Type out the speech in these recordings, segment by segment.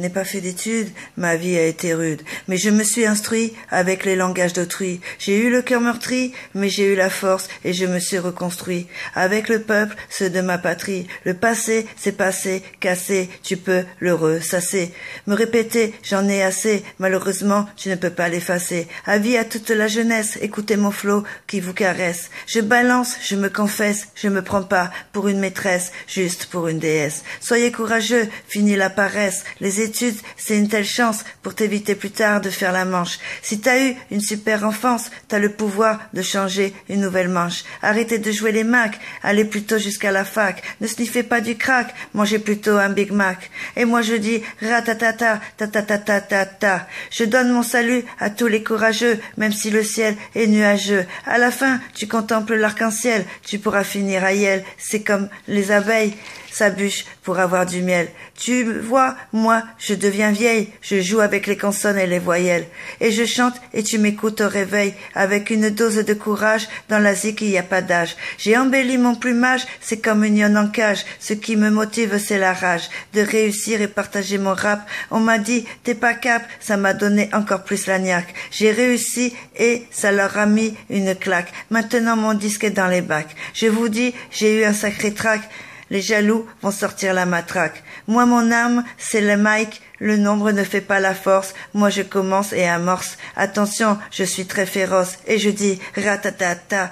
Je n'ai pas fait d'études, ma vie a été rude, mais je me suis instruit avec les langages d'autrui. J'ai eu le cœur meurtri, mais j'ai eu la force et je me suis reconstruit. Avec le peuple, ceux de ma patrie. Le passé, c'est passé, cassé, tu peux le ressasser. Me répéter, j'en ai assez, malheureusement, je ne peux pas l'effacer. Avis à toute la jeunesse, écoutez mon flot qui vous caresse. Je balance, je me confesse, je me prends pas pour une maîtresse, juste pour une déesse. Soyez courageux, fini la paresse, les études, c'est une telle chance pour t'éviter plus tard de faire la manche. Si t'as eu une super enfance, t'as le pouvoir de changer une nouvelle manche. Arrêtez de jouer les Macs, allez plutôt jusqu'à la fac. Ne sniffez pas du crack, mangez plutôt un Big Mac. Et moi je dis ratatata, ta. Je donne mon salut à tous les courageux, même si le ciel est nuageux. À la fin, tu contemples l'arc-en-ciel, tu pourras finir à Yel. C'est comme les abeilles s'abûchent pour avoir du miel. Tu vois, moi, je deviens vieille, je joue avec les consonnes et les voyelles. Et je chante et tu m'écoutes au réveil, avec une dose de courage, dans la zik il n'y a pas d'âge. J'ai embelli mon plumage, c'est comme une lionne en cage. Ce qui me motive, c'est la rage de réussir et partager mon rap. On m'a dit, t'es pas cap, ça m'a donné encore plus la niaque. J'ai réussi et ça leur a mis une claque. Maintenant mon disque est dans les bacs. Je vous dis, j'ai eu un sacré trac. Les jaloux vont sortir la matraque. Moi, mon âme, c'est le mic. Le nombre ne fait pas la force. Moi, je commence et amorce. Attention, je suis très féroce. Et je dis ratatata,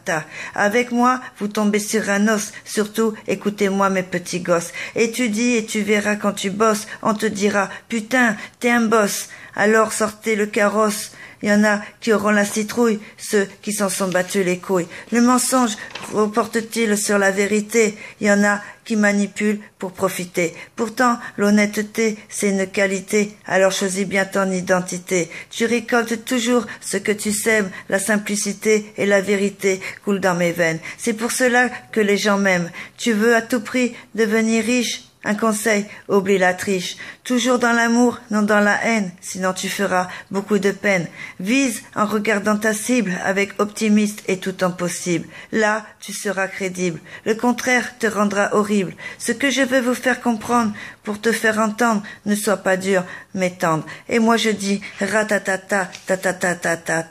ta. Avec moi, vous tombez sur un os. Surtout, écoutez-moi, mes petits gosses. Étudie et tu verras quand tu bosses. On te dira, putain, t'es un boss. Alors sortez le carrosse. Il y en a qui auront la citrouille, ceux qui s'en sont battus les couilles. Le mensonge reporte-t-il sur la vérité? Il y en a qui manipulent pour profiter. Pourtant, l'honnêteté, c'est une qualité, alors choisis bien ton identité. Tu récoltes toujours ce que tu sèmes, la simplicité et la vérité coulent dans mes veines. C'est pour cela que les gens m'aiment. Tu veux à tout prix devenir riche? Un conseil, oublie la triche. Toujours dans l'amour, non dans la haine, sinon tu feras beaucoup de peine. Vise en regardant ta cible, avec optimiste et tout en possible. Là, tu seras crédible. Le contraire te rendra horrible. Ce que je veux vous faire comprendre, pour te faire entendre, ne sois pas dur, mais tendre. Et moi je dis, ratatata,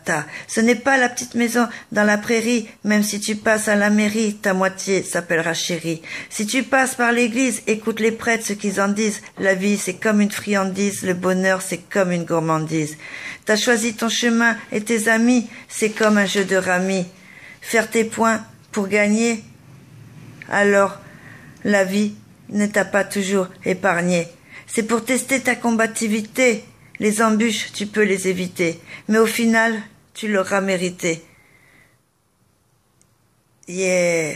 ta. Ce n'est pas la petite maison dans la prairie, même si tu passes à la mairie, ta moitié s'appellera chérie. Si tu passes par l'église, écoute les prêtres ce qu'ils en disent. La vie c'est comme une friandise, le bonheur c'est comme une gourmandise. T'as choisi ton chemin et tes amis, c'est comme un jeu de rami. Faire tes points pour gagner, alors la vie ne t'a pas toujours épargné. C'est pour tester ta combativité. Les embûches, tu peux les éviter, mais au final, tu l'auras mérité. Yeah.